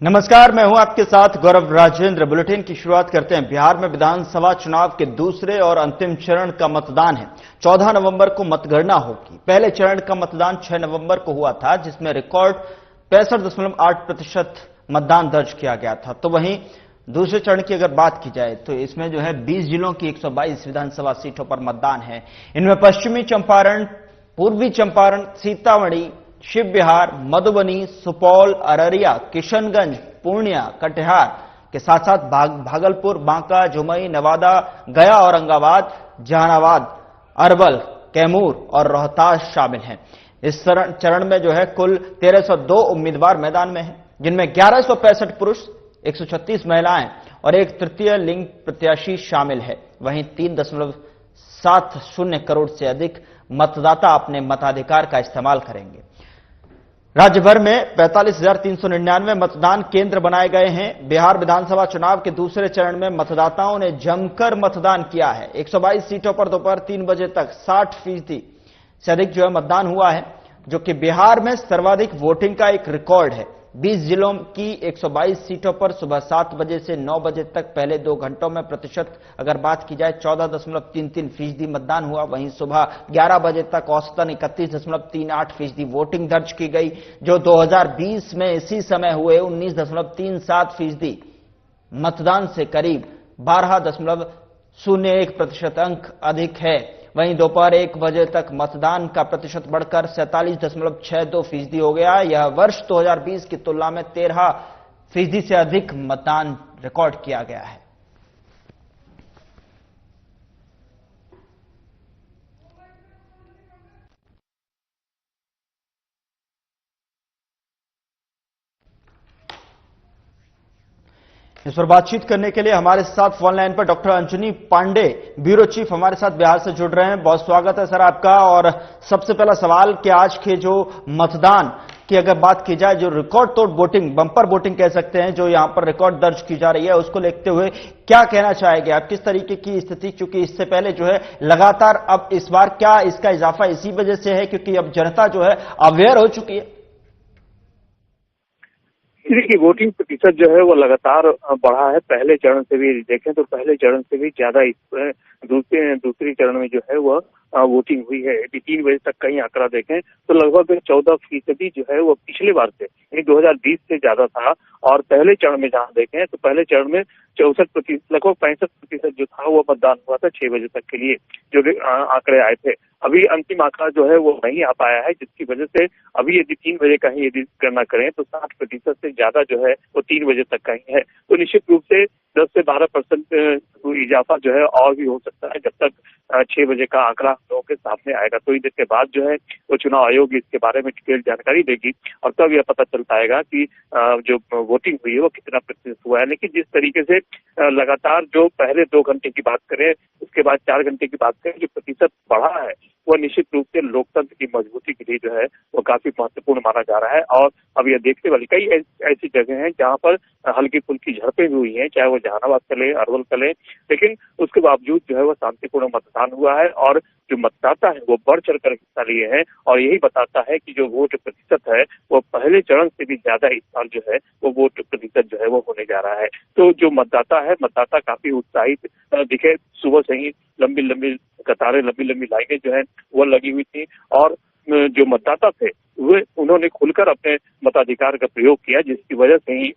नमस्कार, मैं हूं आपके साथ गौरव राजेंद्र। बुलेटिन की शुरुआत करते हैं। बिहार में विधानसभा चुनाव के दूसरे और अंतिम चरण का मतदान है। 14 नवंबर को मतगणना होगी। पहले चरण का मतदान 6 नवंबर को हुआ था, जिसमें रिकॉर्ड 65.8% मतदान दर्ज किया गया था। तो वहीं दूसरे चरण की अगर बात की जाए तो इसमें 20 जिलों की 122 विधानसभा सीटों पर मतदान है। इनमें पश्चिमी चंपारण, पूर्वी चंपारण, सीतामढ़ी, शिव बिहार, मधुबनी, सुपौल, अररिया, किशनगंज, पूर्णिया, कटिहार के साथ साथ भागलपुर, बांका, जमुई, नवादा, गया, औरंगाबाद, जहानाबाद, अरवल, कैमूर और रोहतास शामिल हैं। इस चरण में कुल 1302 उम्मीदवार मैदान में हैं, जिनमें 1165 पुरुष, 136 महिलाएं और एक तृतीय लिंग प्रत्याशी शामिल है। वहीं 3.70 करोड़ से अधिक मतदाता अपने मताधिकार का इस्तेमाल करेंगे। राज्य भर में 45,399 मतदान केंद्र बनाए गए हैं। बिहार विधानसभा चुनाव के दूसरे चरण में मतदाताओं ने जमकर मतदान किया है। 122 सीटों पर दोपहर 3 बजे तक 60% से अधिक मतदान हुआ है, जो कि बिहार में सर्वाधिक वोटिंग का एक रिकॉर्ड है। 20 जिलों की 122 सीटों पर सुबह 7 बजे से 9 बजे तक पहले 2 घंटों में प्रतिशत अगर बात की जाए 14.33% मतदान हुआ। वहीं सुबह 11 बजे तक औसतन 31.38% वोटिंग दर्ज की गई, जो 2020 में इसी समय हुए 19.37% मतदान से करीब 12.01% अंक अधिक है। वहीं दोपहर 1 बजे तक मतदान का प्रतिशत बढ़कर 47.62% हो गया। यह वर्ष 2020 की तुलना में 13% से अधिक मतदान रिकॉर्ड किया गया है। इस पर बातचीत करने के लिए हमारे साथ फोन लाइन पर doctor Anjani Pandey, bureau chief, हमारे साथ बिहार से जुड़ रहे हैं। बहुत स्वागत है सर आपका। और सबसे पहला सवाल कि आज के मतदान की अगर बात की जाए, जो रिकॉर्ड तोड़ वोटिंग, बंपर वोटिंग कह सकते हैं, जो यहां पर रिकॉर्ड दर्ज की जा रही है, उसको देखते हुए क्या कहना चाहेंगे आप? किस तरीके की स्थिति, चूंकि इससे पहले लगातार, अब इस बार क्या इसका इजाफा इसी वजह से है क्योंकि अब जनता अवेयर हो चुकी है? देखिए, वोटिंग प्रतिशत वो लगातार बढ़ा है। पहले चरण से भी देखें तो पहले चरण से भी ज्यादा इस दूसरी चरण में वह वोटिंग हुई है। यदि 3 बजे तक कहीं आंकड़ा देखें तो लगभग 14% वो पिछले बार से, यानी 2020 से ज्यादा था। और पहले चरण में जहां देखें तो पहले चरण में 64%, लगभग 65% था वो मतदान हुआ था 6 बजे तक के लिए, जो आंकड़े आए थे। अभी अंतिम आंकड़ा वो नहीं आ पाया है, जिसकी वजह से अभी यदि 3 बजे का ही यदि गणना करें तो 60% से ज्यादा वो 3 बजे तक का ही है। तो निश्चित रूप से 10 से 12% इजाफा और भी हो सकता है, जब तक 6 बजे का आंकड़ा लोगों के सामने आएगा। तो देर के बाद वो चुनाव आयोग इसके बारे में डिटेल जानकारी देगी और तब यह पता चल पाएगा कि जो वोटिंग हुई है वो कितना प्रतिशत हुआ है। लेकिन जिस तरीके से लगातार पहले 2 घंटे की बात करें, उसके बाद 4 घंटे की बात करें, जो प्रतिशत बढ़ा है वह निश्चित रूप से लोकतंत्र की मजबूती के लिए वो काफी महत्वपूर्ण माना जा रहा है। और अब यह देखने वाली कई ऐसी जगह हैं जहां पर हल्की फुल्की झड़पें भी हुई हैं, चाहे वो जहानाबाद चले, अरवल चले, लेकिन उसके बावजूद वो शांतिपूर्ण मतदान हुआ है। और जो मतदाता है वो बढ़ चढ़ कर हिस्सा लिए हैं और यही बताता है कि जो वोट प्रतिशत है वो पहले चरण से भी ज्यादा इस साल वो वोट प्रतिशत वो होने जा रहा है। तो जो मतदाता काफी उत्साहित दिखे। सुबह से ही लंबी लंबी कतारें, लंबी लंबी लाइनें वो लगी हुई थी और जो मतदाता थे उन्होंने खुलकर अपने मताधिकार का प्रयोग किया, जिसकी वजह से ही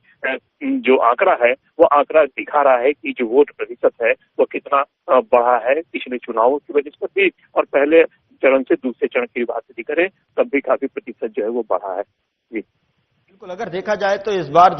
जो आंकड़ा है वो आंकड़ा दिखा रहा है कि जो वोट प्रतिशत है वो कितना बढ़ा है पिछले चुनावों की वजह से भी। और पहले चरण से दूसरे चरण की बात यदि करें तब भी काफी प्रतिशत वो बढ़ा है। जी बिल्कुल, अगर देखा जाए तो इस बार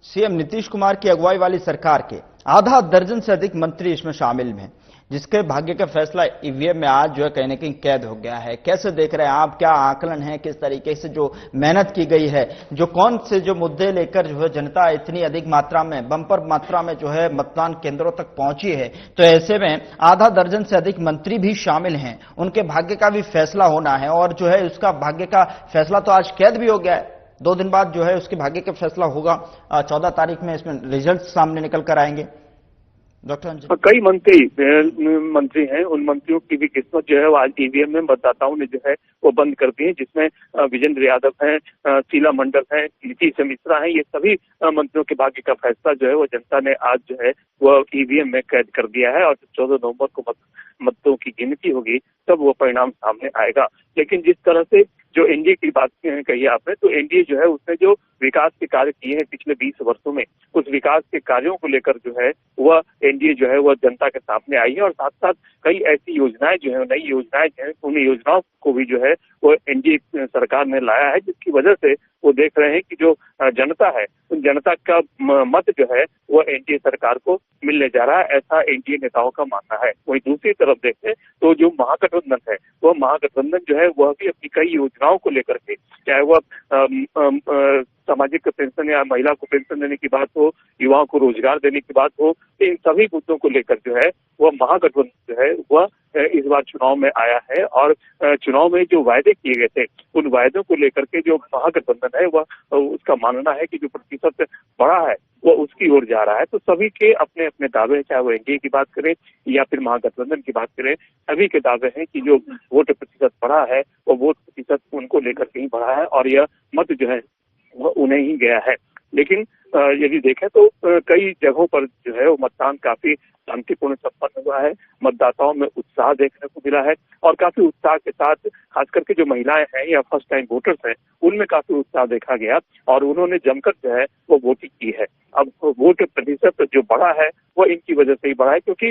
सीएम नीतीश कुमार की अगुवाई वाली सरकार के आधा दर्जन से अधिक मंत्री इसमें शामिल हैं, जिसके भाग्य का फैसला ईवीएम में आज कहीं ना कहीं कैद हो गया है। कैसे देख रहे हैं आप? क्या आकलन है? किस तरीके से मेहनत की गई है, कौन से मुद्दे लेकर जनता इतनी अधिक मात्रा में, बंपर मात्रा में मतदान केंद्रों तक पहुंची है? तो ऐसे में आधा दर्जन से अधिक मंत्री भी शामिल हैं, उनके भाग्य का भी फैसला होना है और उसका भाग्य का फैसला तो आज कैद भी हो गया है। 2 दिन बाद उसके भाग्य का फैसला होगा। 14 तारीख में इसमें रिजल्ट सामने निकल कर आएंगे। डॉक्टर अंजनी। कई मंत्री हैं, उन मंत्रियों की भी किस्मत जो है वो आज ईवीएम में मतदाताओं ने जो है वो बंद कर दी है, जिसमें विजेंद्र यादव हैं, शीला मंडल हैं, नीतीश मिश्रा हैं। ये सभी मंत्रियों के भाग्य का फैसला जो है वो जनता ने आज जो है वो ईवीएम में कैद कर दिया है और 14 नवंबर को मतों की गिनती होगी तब वो परिणाम सामने आएगा। लेकिन जिस तरह से जो एनडीए की बात कही आपने, तो एनडीए जो है उसने जो विकास के कार्य किए हैं पिछले 20 वर्षों में, उस विकास के कार्यों को लेकर जो है वह एनडीए जो है वह जनता के सामने आई है और साथ साथ कई ऐसी योजनाएं जो है, नई योजनाएं जो है, उन योजनाओं को भी जो है वो एनडीए सरकार ने लाया है, जिसकी वजह से वो देख रहे हैं कि जो जनता है, उन जनता का मत जो है वो एनडीए सरकार को मिलने जा रहा है, ऐसा एनडीए नेताओं का मानना है। वहीं दूसरी तरफ देखें तो जो महागठबंधन है, वह महागठबंधन जो है वह भी अपनी कई योजनाओं को लेकर के, चाहे वह सामाजिक पेंशन या महिला को पेंशन देने की बात हो, युवाओं को रोजगार देने की बात हो, इन सभी मुद्दों को लेकर जो है वह महागठबंधन जो है वह इस बार चुनाव में आया है और चुनाव में जो वायदे किए गए थे, उन वायदों को लेकर के जो महागठबंधन है वह उसका मानना है कि जो प्रतिशत बढ़ा है वो उसकी ओर जा रहा है। तो सभी के अपने अपने दावे हैं, चाहे वो एनडीए की बात करें या फिर महागठबंधन की बात करें, सभी के दावे हैं कि जो वोट प्रतिशत बढ़ा है वो वोट प्रतिशत उनको लेकर के ही बढ़ा है और यह मत जो है वह उन्हें ही गया है। लेकिन यदि देखें तो कई जगहों पर जो है वो मतदान काफी शांतिपूर्ण संपन्न हुआ है, मतदाताओं में उत्साह देखने को मिला है और काफी उत्साह के साथ खास करके जो महिलाएं हैं या फर्स्ट टाइम वोटर्स हैं, उनमें काफी उत्साह देखा गया और उन्होंने जमकर जो है वो वोटिंग की है। अब वोट प्रतिशत जो बढ़ा है वो इनकी वजह से ही बढ़ा है, क्योंकि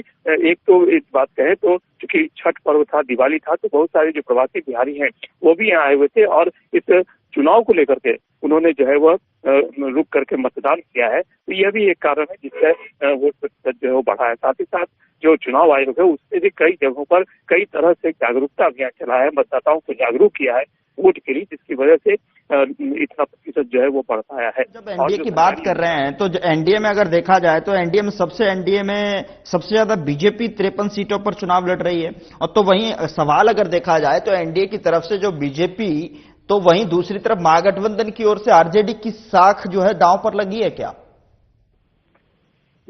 एक तो इस बात कहे तो चूंकि छठ पर्व था, दिवाली था, तो बहुत सारे जो प्रवासी बिहारी हैं वो भी यहाँ आए हुए थे और इस चुनाव को लेकर के उन्होंने जो है वह रुक करके मतदान किया है। तो यह भी एक कारण है जिससे वोट प्रतिशत जो है वो बढ़ा है। साथ ही साथ जो चुनाव आयोग है उसने भी कई जगहों पर कई तरह से जागरूकता अभियान चलाया है, मतदाताओं को जागरूक किया है वोट के लिए, जिसकी वजह से इतना प्रतिशत जो है वो बढ़ पाया है। जब एनडीए की बात कर रहे हैं तो एनडीए में अगर देखा जाए तो एनडीए में सबसे ज्यादा बीजेपी 53 सीटों पर चुनाव लड़ रही है। और तो वहीं सवाल अगर देखा जाए तो एनडीए की तरफ से जो बीजेपी, तो वहीं दूसरी तरफ महागठबंधन की ओर से आरजेडी की साख जो है दांव पर लगी है क्या?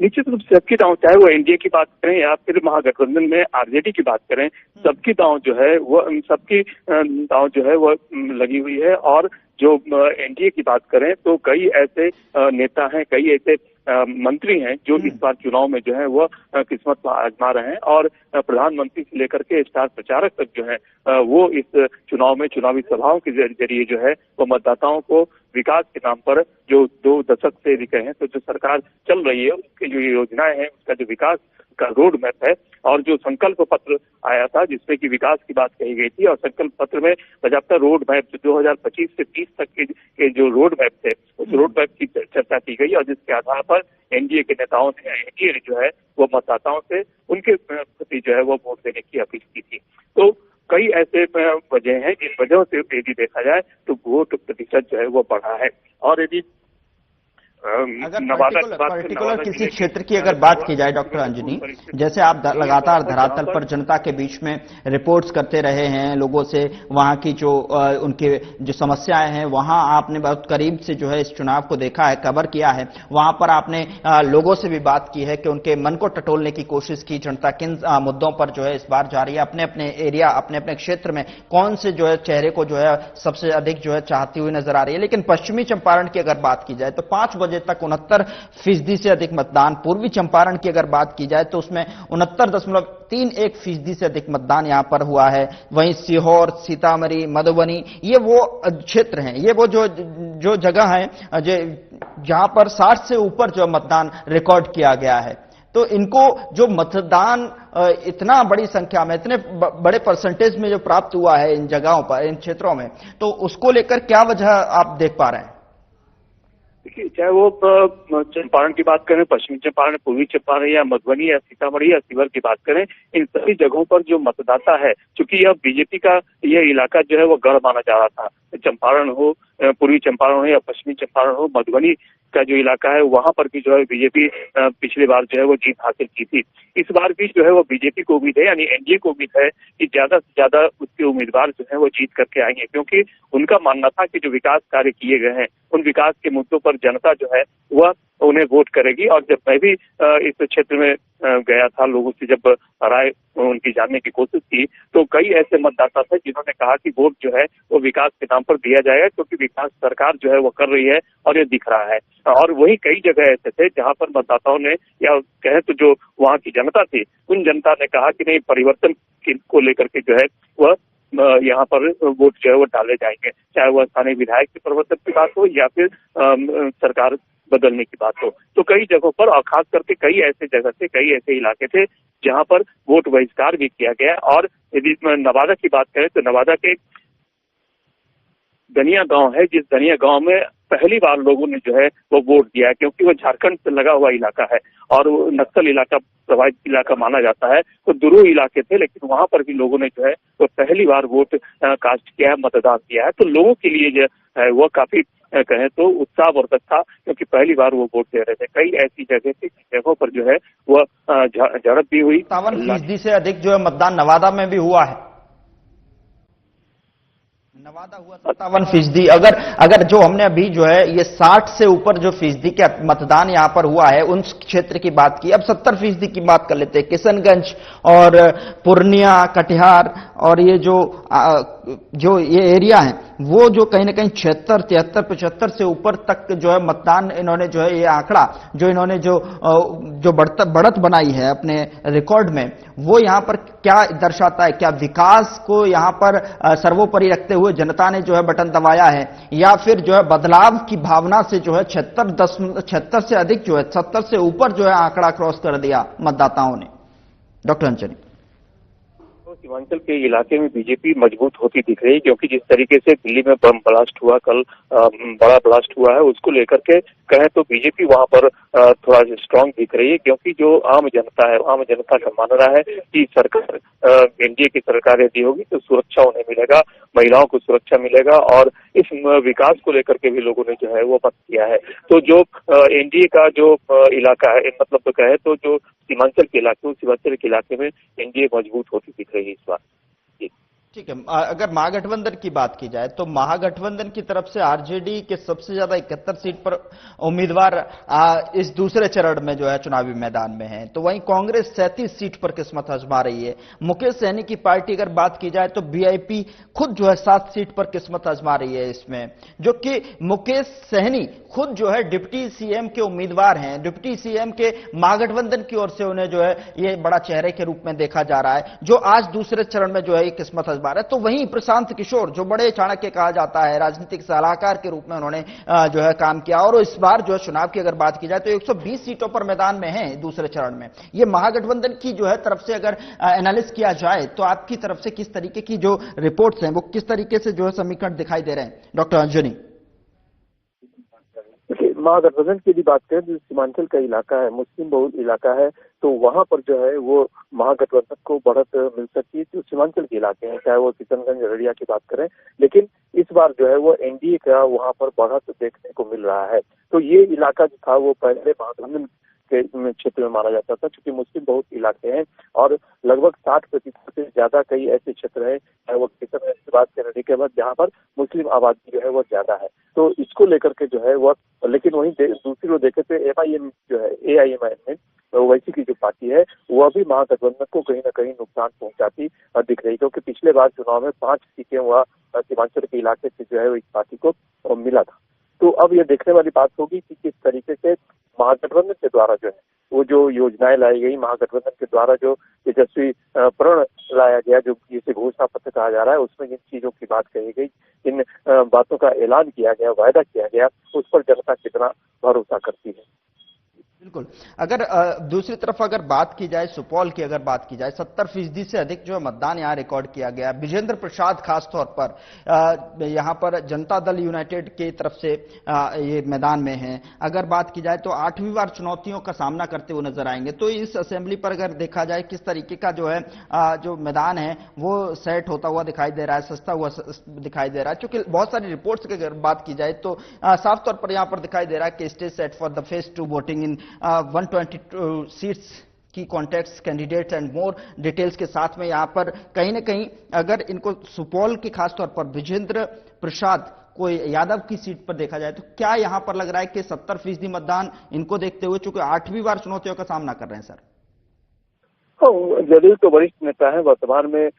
निश्चित रूप से सबकी दांव, चाहे वो एनडीए की बात करें या फिर महागठबंधन में आरजेडी की बात करें, सबकी दांव जो है वो सबकी दांव जो है वो लगी हुई है। और जो एनडीए की बात करें तो कई ऐसे नेता हैं, कई ऐसे मंत्री हैं जो इस बार चुनाव में जो है वो किस्मत आजमा रहे हैं और प्रधानमंत्री से लेकर के स्टार प्रचारक तक जो है वो इस चुनाव में चुनावी सभाओं के जरिए जो है वो मतदाताओं को विकास के नाम पर जो 2 दशक से भी कहें तो जो सरकार चल रही है उसकी जो योजनाएं हैं, उसका जो विकास का रोड मैप है और जो संकल्प पत्र आया था जिसमें कि विकास की बात कही गई थी और संकल्प पत्र में बजाबता रोड मैप 2025 से 30 तक के जो रोड मैप थे उस रोड मैप की चर्चा की गई और जिसके आधार पर एनडीए के नेताओं ने, एनडीए ने जो है वो मतदाताओं से उनके प्रति जो है वो वोट देने की अपील की थी। तो कई ऐसे वजह हैं जिस वजह से यदि देखा जाए तो वोट प्रतिशत जो है वो बढ़ा है। और यदि अगर पर्टिकुलर किसी क्षेत्र की अगर बात की जाए डॉक्टर अंजनी, जैसे आप लगातार धरातल पर जनता के बीच में रिपोर्ट्स करते रहे हैं, लोगों से वहां की जो उनकी जो समस्याएं हैं वहां आपने बहुत करीब से जो है इस चुनाव को देखा है, कवर किया है, वहां पर आपने लोगों से भी बात की है कि उनके मन को टटोलने की कोशिश की, जनता किन मुद्दों पर जो है इस बार जा रही है, अपने अपने एरिया, अपने अपने क्षेत्र में कौन से जो है चेहरे को जो है सबसे अधिक जो है चाहती हुई नजर आ रही है। लेकिन पश्चिमी चंपारण की अगर बात की जाए तो 5 बजे तक 69% से अधिक मतदान, पूर्वी चंपारण की अगर बात की जाए तो उसमें 69.31% से अधिक मतदान यहां पर हुआ है। वहीं सीहोर, सीतामढ़ी, मधुबनी, ये वो क्षेत्र हैं, ये वो जो जगह है जहां पर 60 से ऊपर जो मतदान रिकॉर्ड किया गया है। तो इनको जो मतदान इतना बड़ी संख्या में, इतने बड़े परसेंटेज में जो प्राप्त हुआ है इन जगहों पर, इन क्षेत्रों में, तो उसको लेकर क्या वजह आप देख पा रहे हैं? देखिए, चाहे वो चंपारण की बात करें, पश्चिमी चंपारण, पूर्वी चंपारण या मधुबनी या सीतामढ़ी या शिवहर की बात करें, इन सभी जगहों पर जो मतदाता है, चूंकि यह बीजेपी का यह इलाका जो है वो गढ़ माना जा रहा था, चंपारण हो, पूर्वी चंपारण हो या पश्चिमी चंपारण हो, मधुबनी का जो इलाका है वहां पर भी जो है बीजेपी पिछली बार जो है वो जीत हासिल की थी। इस बार भी जो है वो बीजेपी को उम्मीद है, यानी एनडीए को उम्मीद है कि ज्यादा से ज्यादा उसके उम्मीदवार जो है वो जीत करके आएंगे, क्योंकि उनका मानना था कि जो विकास कार्य किए गए हैं उन विकास के मुद्दों पर जनता जो है वह उन्हें वोट करेगी। और जब मैं भी इस क्षेत्र में गया था, लोगों से जब राय उनकी जानने की कोशिश की, तो कई ऐसे मतदाता थे जिन्होंने कहा कि वोट जो है वो विकास के नाम पर दिया जाएगा, क्योंकि विकास सरकार जो है वो कर रही है और ये दिख रहा है। और वही कई जगह ऐसे थे जहां पर मतदाताओं ने, या कहे तो जो वहां की जनता थी, उन जनता ने कहा कि नहीं, परिवर्तन को लेकर के जो है वह यहाँ पर वोट जो है वो डाले जाएंगे, चाहे वह स्थानीय विधायक के परिवर्तन की बात हो या फिर सरकार बदलने की बात हो। तो कई जगहों पर, और खास करके कई ऐसे जगह थे, कई ऐसे इलाके थे जहां पर वोट बहिष्कार भी किया गया। और यदि नवादा की बात करें तो नवादा के दनिया गांव है, जिस दनिया गांव में पहली बार लोगों ने जो है वो वोट दिया है, क्योंकि वो झारखंड से लगा हुआ इलाका है और वो नक्सल इलाका, प्रभावित इलाका माना जाता है। तो दूर इलाके थे, लेकिन वहां पर भी लोगों ने जो है वो पहली बार वोट कास्ट किया है, मतदान किया है। तो लोगों के लिए जो है वो काफी कहें तो उत्साहवर्धक था, क्योंकि पहली बार वो वोट दे रहे थे। कई ऐसी जगह थी, जगहों पर जो है वह झड़प भी हुई। 57% से अधिक जो है मतदान नवादा में भी हुआ है। नवादा हुआ 57%। अगर जो हमने अभी जो है ये 60 से ऊपर जो फीसदी का मतदान यहां पर हुआ है उन क्षेत्र की बात की, अब 70% की बात कर लेते हैं। किशनगंज और पूर्णिया, कटिहार और ये जो ये एरिया है वो जो कहीं ना कहीं 76, 73, 75 से ऊपर तक जो है मतदान इन्होंने जो है ये आंकड़ा जो इन्होंने जो बढ़त बनाई है अपने रिकॉर्ड में, वो यहां पर क्या दर्शाता है? क्या विकास को यहां पर सर्वोपरि रखते हुए जनता ने जो है बटन दबाया है, या फिर जो है बदलाव की भावना से जो है 76 से अधिक जो है 70 से ऊपर जो है आंकड़ा क्रॉस कर दिया मतदाताओं ने? डॉक्टर अंजनी। सीमांचल के इलाके में बीजेपी मजबूत होती दिख रही है, क्योंकि जिस तरीके से दिल्ली में बम ब्लास्ट हुआ, कल बड़ा ब्लास्ट हुआ है, उसको लेकर के कहें तो बीजेपी वहां पर थोड़ा स्ट्रांग दिख रही है। क्योंकि जो आम जनता है, आम जनता का मानना है कि सरकार, एनडीए की सरकार यदि होगी तो सुरक्षा उन्हें मिलेगा, महिलाओं को सुरक्षा मिलेगा, और इस विकास को लेकर के भी लोगों ने जो है वो मत किया है। तो जो एनडीए का जो इलाका है, मतलब तो कहे तो जो सीमांचल के इलाके, उस सीमांचल के इलाके में एनडीए मजबूत होती दिख रही है इस बार। ठीक है। अगर महागठबंधन की बात की जाए तो महागठबंधन की तरफ से आरजेडी के सबसे ज्यादा 71 सीट पर उम्मीदवार इस दूसरे चरण में जो है चुनावी मैदान में है, तो वहीं कांग्रेस 37 सीट पर किस्मत आजमा रही है। मुकेश सहनी की पार्टी अगर बात की जाए तो बीआईपी खुद जो है 7 सीट पर किस्मत आजमा रही है इसमें, जो कि मुकेश सहनी खुद जो है डिप्टी सीएम के उम्मीदवार हैं। डिप्टी सीएम के महागठबंधन की ओर से उन्हें जो है ये बड़ा चेहरे के रूप में देखा जा रहा है, जो आज दूसरे चरण में जो है ये किस्मत आजमा रहा है। तो वहीं प्रशांत किशोर, जो बड़े चाणक्य कहा जाता है, राजनीतिक सलाहकार के रूप में उन्होंने जो है काम किया, और इस बार जो है चुनाव की अगर बात की जाए तो 120 सीटों पर मैदान में है दूसरे चरण में। ये महागठबंधन की जो है तरफ से अगर एनालिसिस किया जाए तो आपकी तरफ से किस तरीके की जो रिपोर्ट्स हैं वो किस तरीके से जो है समीकरण दिखाई दे रहे हैं? डॉक्टर अंजनी। महागठबंधन की यदि बात करें तो सीमांचल का इलाका है, मुस्लिम बहुल इलाका है, तो वहां पर जो है वो महागठबंधन को बढ़त मिल सकती है। जो सीमांचल के इलाके हैं, चाहे वो किशनगंज, अररिया की बात करें, लेकिन इस बार जो है वो एनडीए का वहां पर बढ़त देखने को मिल रहा है। तो ये इलाका जो था वो पहले महागठबंधन के क्षेत्र में माना जाता था, क्योंकि मुस्लिम बहुत इलाके हैं और लगभग 60% से ज्यादा कई ऐसे क्षेत्र हैं, चाहे वो किशनगंज की बात करें के बाद, जहाँ पर मुस्लिम आबादी जो है वो ज्यादा है। तो इसको लेकर के जो है वह, लेकिन वहीं दूसरी ओर देखे तो एमआईएम जो है, एआईएमआईएम ओवैसी की जो पार्टी है, वह भी महागठबंधन को कहीं ना कहीं नुकसान पहुंचाती दिख रही, क्योंकि पिछले बार चुनाव में 5 सीटें वह सीमांचल के इलाके से जो है वो इस पार्टी को मिला था। तो अब ये देखने वाली बात होगी कि किस तरीके से महागठबंधन के द्वारा जो है वो जो योजनाएं लाई गई, महागठबंधन के द्वारा जो तेजस्वी प्रण लाया गया, जो जिसे घोषणा पत्र कहा जा रहा है, उसमें जिन चीजों की बात कही गई, इन बातों का ऐलान किया गया, वायदा किया गया, उस पर जनता कितना भरोसा करती है। बिल्कुल। अगर दूसरी तरफ अगर बात की जाए सुपौल की, अगर बात की जाए 70% से अधिक जो मतदान यहां रिकॉर्ड किया गया। विजेंद्र प्रसाद खासतौर पर यहां पर जनता दल यूनाइटेड की तरफ से ये मैदान में हैं। अगर बात की जाए तो 8वीं बार चुनौतियों का सामना करते हुए नजर आएंगे। तो इस असेंबली पर अगर देखा जाए किस तरीके का जो है जो मैदान है वो सेट होता हुआ दिखाई दे रहा है, सस्ता हुआ दिखाई दे रहा है। क्योंकि बहुत सारी रिपोर्ट्स की अगर बात की जाए तो साफ तौर पर यहां पर दिखाई दे रहा है कि stage set for the phase 2 voting in 122 seats की contacts candidates and more details के साथ में यहां पर कहीं ना कहीं अगर इनको सुपौल के खासतौर पर विजेंद्र प्रसाद कोई यादव की सीट पर देखा जाए, तो क्या यहां पर लग रहा है कि 70% मतदान इनको देखते हुए, चूंकि 8वीं बार चुनौतियों का सामना कर रहे हैं सर? हाँ, जदयू के वरिष्ठ नेता है, वर्तमान में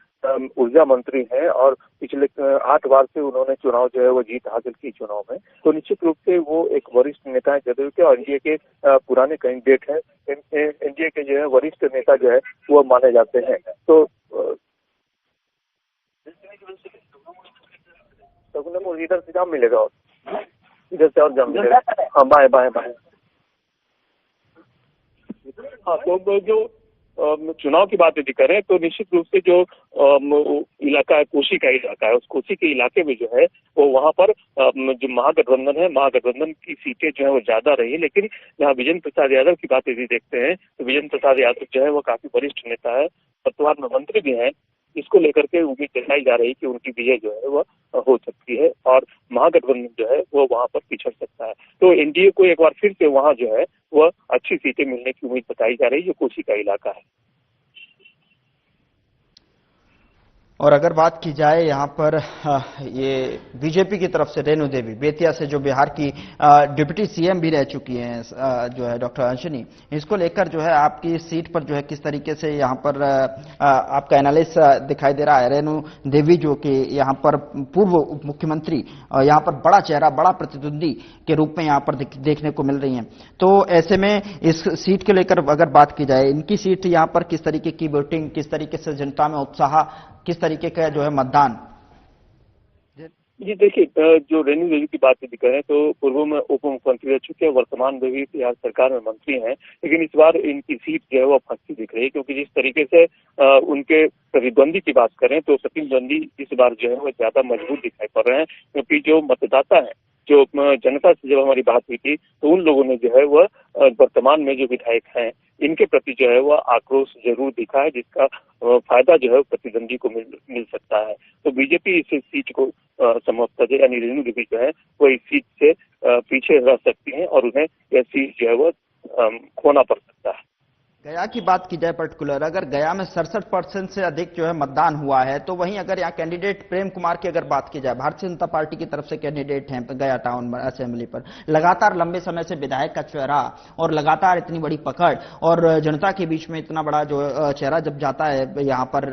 ऊर्जा मंत्री हैं और पिछले 8 बार से उन्होंने चुनाव जो है वो जीत हासिल की चुनाव में। तो निश्चित रूप से वो एक वरिष्ठ नेता है जदयू के और एनडीए के पुराने कैंडिडेट हैं। एनडीए के जो है वरिष्ठ नेता जो है वो माने जाते हैं। तो इधर से जाम मिलेगा और इधर से और जाम मिलेगा। हाँ, बाएं बाएं बाएं। हाँ, तो जो चुनाव की बात यदि करें तो निश्चित रूप से जो इलाका है, कोसी का इलाका है, उस कोसी के इलाके में जो है वो वहां पर जो महागठबंधन है, महागठबंधन की सीटें जो है वो ज्यादा रही। लेकिन यहाँ विजेंद्र प्रसाद यादव की बात यदि देखते हैं तो विजेंद्र प्रसाद यादव जो है वो काफी वरिष्ठ नेता है, वर्तमान में मंत्री भी हैं। इसको लेकर के उम्मीद जताई जा रही है कि उनकी विजय जो है वह हो सकती है और महागठबंधन जो है वो वहां पर पिछड़ सकता है। तो एनडीए को एक बार फिर से वहां जो है वह अच्छी सीटें मिलने की उम्मीद बताई जा रही है, जो कोसी का इलाका है। और अगर बात की जाए यहाँ पर ये बीजेपी की तरफ से रेणु देवी बेतिया से, जो बिहार की डिप्टी सीएम भी रह चुकी हैं, जो है डॉक्टर अंशनी, इसको लेकर जो है आपकी सीट पर जो है किस तरीके से यहाँ पर आपका एनालिसिस दिखाई दे रहा है? रेणु देवी जो कि यहाँ पर पूर्व उप मुख्यमंत्री और यहाँ पर बड़ा चेहरा, बड़ा प्रतिद्वंदी के रूप में यहाँ पर देखने को मिल रही हैं, तो ऐसे में इस सीट के लेकर अगर बात की जाए, इनकी सीट यहाँ पर किस तरीके की वोटिंग, किस तरीके से जनता में उत्साह, किस तरीके का जो है मतदान? जी देखिए, जो रेणु देवी की बात यदि करें तो पूर्व में उप मुख्यमंत्री रह चुके हैं, वर्तमान में भी बिहार सरकार में मंत्री हैं। लेकिन इस बार इनकी सीट जो है वो फंसती दिख रही है, क्योंकि जिस तरीके से उनके प्रतिद्वंदी की बात करें तो सचिन द्वंदी इस बार जो है वो ज्यादा मजबूत दिखाई पड़ रहे हैं। क्योंकि जो मतदाता है, जो जनता से जब हमारी बात हुई थी तो उन लोगों ने जो है वह वर्तमान में जो विधायक हैं इनके प्रति जो है वह आक्रोश जरूर दिखा है, जिसका फायदा जो है प्रतिद्वंदी को मिल सकता है। तो बीजेपी इस सीट को संभवतः यानी रेणु देवी जो है वो इस सीट से पीछे रह सकती हैं और उन्हें यह सीट जो है वो खोना पड़ सकता है। गया की बात की जाए पर्टिकुलर, अगर गया में 67% से अधिक जो है मतदान हुआ है, तो वहीं अगर यहाँ कैंडिडेट प्रेम कुमार की अगर बात की जाए, भारतीय जनता पार्टी की तरफ से कैंडिडेट हैं गया टाउन असेंबली पर, लगातार लंबे समय से विधायक का चेहरा और लगातार इतनी बड़ी पकड़ और जनता के बीच में इतना बड़ा जो चेहरा जब जाता है यहाँ पर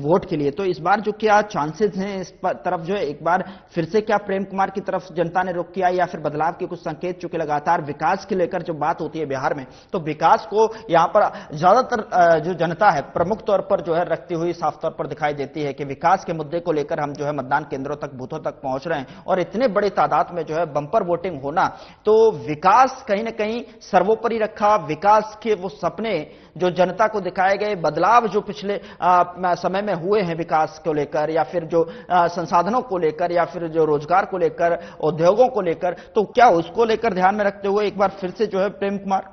वोट के लिए, तो इस बार जो क्या चांसेस हैं इस तरफ जो है एक बार फिर से क्या प्रेम कुमार की तरफ जनता ने रुख किया, या फिर बदलाव के कुछ संकेत? चूंकि लगातार विकास के लेकर जो बात होती है बिहार में, तो विकास को यहाँ पर ज्यादातर जो जनता है प्रमुख तौर पर जो है रखती हुई साफ तौर पर दिखाई देती है कि विकास के मुद्दे को लेकर हम जो है मतदान केंद्रों तक, बूथों तक पहुंच रहे हैं और इतने बड़े तादाद में जो है बंपर वोटिंग होना, तो विकास कहीं ना कहीं सर्वोपरि रखा। विकास के वो सपने जो जनता को दिखाए गए, बदलाव जो पिछले समय में हुए हैं विकास को लेकर, या फिर जो संसाधनों को लेकर, या फिर जो रोजगार को लेकर, उद्योगों को लेकर, तो क्या उसको लेकर ध्यान में रखते हुए एक बार फिर से जो है प्रेम कुमार?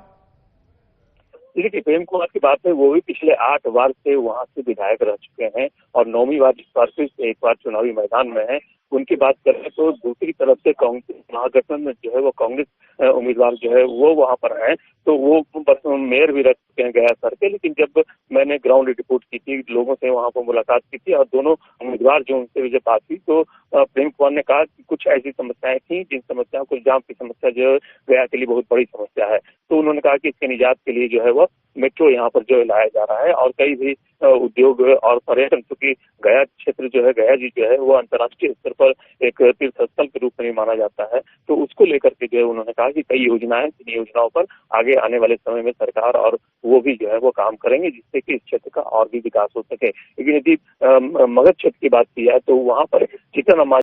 देखिए, प्रेम कुमार की बात है, वो भी पिछले 8 बार से वहां से विधायक रह चुके हैं और 9वीं बार इस बार फिर से एक बार चुनावी मैदान में है। उनकी बात करें तो दूसरी तरफ से कांग्रेस महागठबंधन में जो है वो कांग्रेस उम्मीदवार जो है वो वहां पर है, तो वो मेयर भी रह चुके हैं गया सर के। लेकिन जब मैंने ग्राउंड रिपोर्ट की थी, लोगों से वहां पर मुलाकात की थी और दोनों उम्मीदवार जो उनसे जब बात हुई तो प्रेम कुमार ने कहा कि कुछ ऐसी समस्याएं थी जिन समस्याओं को, जाम की समस्या जो गया के लिए बहुत बड़ी समस्या है, तो उन्होंने कहा कि इसके निजात के लिए जो है वो मेट्रो यहाँ पर जो है लाया जा रहा है और कई भी उद्योग और पर्यटन, क्योंकि गया क्षेत्र जो है, गया जी जो है वो अंतर्राष्ट्रीय स्तर पर एक तीर्थ स्थल के रूप में माना जाता है, तो उसको लेकर के जो है उन्होंने कहा कि कई योजनाएं, इन योजनाओं पर आगे आने वाले समय में सरकार और वो भी जो है वो काम करेंगे जिससे कि इस क्षेत्र का और भी विकास हो सके। लेकिन यदि मगध क्षेत्र की बात की जाए तो वहां पर चिकन